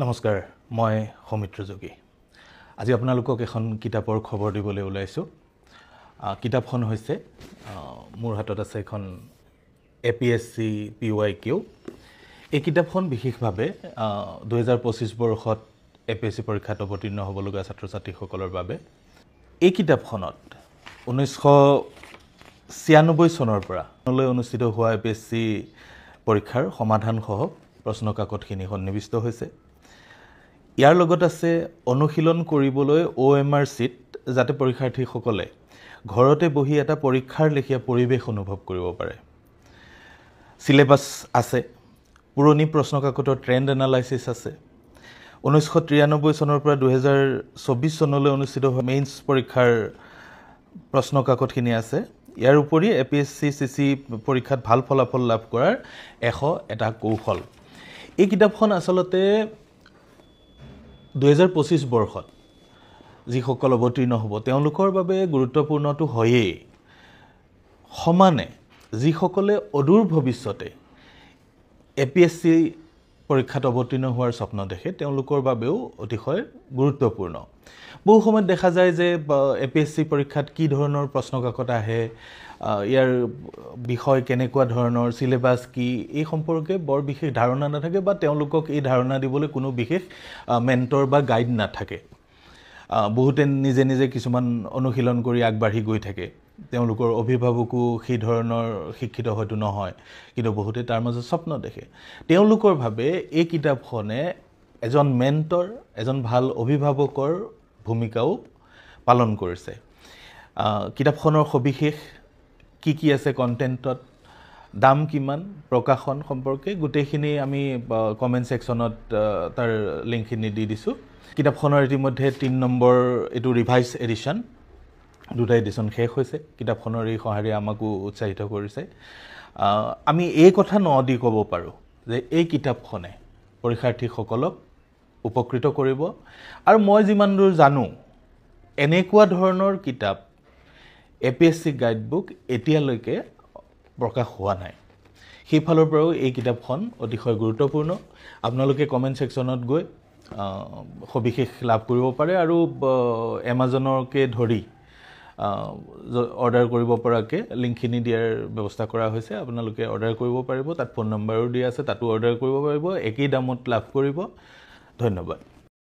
নমস্কাৰ মই সৌমিত্ৰ যোগী আজি আপোনালোকক এখন কিতাপৰ খবৰ দিবলৈ ওলাইছো কিতাপখন হৈছে মোৰ হাতত আছে এখন এপিএসসি পিওয়াইকিউ এই কিতাপখন বিশেষভাৱে 2025 বৰ্ষত এপিএসসি পৰীক্ষাত অৱতীৰ্ণ হ'বলগীয়া ছাত্ৰ-ছাত্ৰীসকলৰ বাবে এই কিতাপখনত 1996 চনৰ পৰা অনুষ্ঠিত হোৱা এপিএসসি পৰীক্ষাৰ সমাধান সহ প্ৰশ্ন কাকতখিনি সন্নিবিষ্ট হৈছে ইয়াৰ লগত আছে অনুশীলন কৰিবলৈ OMR শীট যাতে পৰীক্ষাৰ্থীসকলে ঘৰতে বহি এটা পৰীক্ষাৰ লেখীয়া পৰিবেশ অনুভৱ কৰিব পাৰে সিলেবাস আছে পুৰণি প্ৰশ্ন কাকতৰ ট্ৰেন্ড এনালাইসিস আছে 1993 চনৰ পৰা 2024 চনলৈ অনুষ্ঠিত হোৱা মেইনছ পৰীক্ষাৰ প্ৰশ্ন কাকতখিনি আছে ইয়াৰ উপৰি এপিএসসি সিসি পৰীক্ষাত ভাল ফলাফল লাভ কৰাৰ এটা কৌশল এই কিতাপখন আসলতে 2025 বৰ্ষত যিসকল অৱতীৰ্ণ হ'ব তেওঁলোকৰ বাবে গুৰুত্বপূৰ্ণটো হয়েই সমানে যিসকলে অদূৰ ভৱিষ্যতে এপিএসসি পৰীক্ষাত অৱতীৰ্ণ হোৱাৰ স্বপ্ন দেখে তেওঁলোকৰ বাবেও অতিশয় গুৰুত্বপূৰ্ণ বহু সময়ত দেখা যায় যে এপিএসসি পৰীক্ষাত কি ধৰণৰ প্ৰশ্ন কাকত আহে ইয়াৰ বিষয় কেনেকুৱা ধৰণৰ সিলেবাস কি এই সম্পৰ্কে বৰ বিশেষ ধাৰণা নাথাকে বা তেওঁলোকক এই ধাৰণা দিবলৈ কোনো বিশেষ মেন্টৰ বা গাইড নাথাকে বহুতে নিজে নিজে কিছুমান অনুশীলন কৰি আগবাঢ়ি গৈ থাকে তেওঁলোকৰ অভিভাৱকো সেই ধৰণৰ শিক্ষিত হয়তো নহয় কিন্তু বহুতে তাৰ মাজত স্বপ্ন দেখে তেওঁলোকৰ ভাবে এই কিতাপখনে এজন মেন্টৰ এজন ভাল অভিভাৱকৰ ভূমিকাও পালন কৰিছে কিতাপখনৰ সবিশেষ কি আছে কন্টেন্টত দাম কিমান প্ৰকাশন সম্পৰ্কে গোটেইখিনি আমি কমেন্ট সেকশনত তাৰ লিংকখিনি দি দিছো কিতাপখনৰ ইতিমধ্যে 3 নম্বৰ এটো ৰিভাইজ এডিশন দুটা এডিশন শেষ হৈছে কিতাপখনৰ এই সহাৰে আমাকো উৎসাহিত কৰিছে আমি এই কথা নদি ক'ব পাৰো যে এই কিতাপখনে পৰীক্ষাৰ্থীসকলক উপকৃত কৰিব আৰু মই যিমান দূৰ জানো এনেকুৱা ধৰণৰ কিতাপ এপিএসসি গাইডবুক এতিয়ালৈকে প্ৰকাশ হোৱা নাই সেইফালৰ পৰাও এই কিতাপখন অতিশয় গুৰুত্বপূৰ্ণ আপোনালোকে কমেন্ট সেকশনত গৈ সবিশেষ লাভ কৰিব পাৰে আৰু এমাজনৰকে ধৰি অৰ্ডাৰ কৰিব পৰাকে লিংকখিনি দিয়াৰ ব্যৱস্থা কৰা হৈছে আপোনালোকে অৰ্ডাৰ কৰিব পাৰিব তাত ফোন নম্বৰো দিয়া আছে তাতো অৰ্ডাৰ কৰিব পাৰিব একেই দামত লাভ কৰিব ধন্যবাদ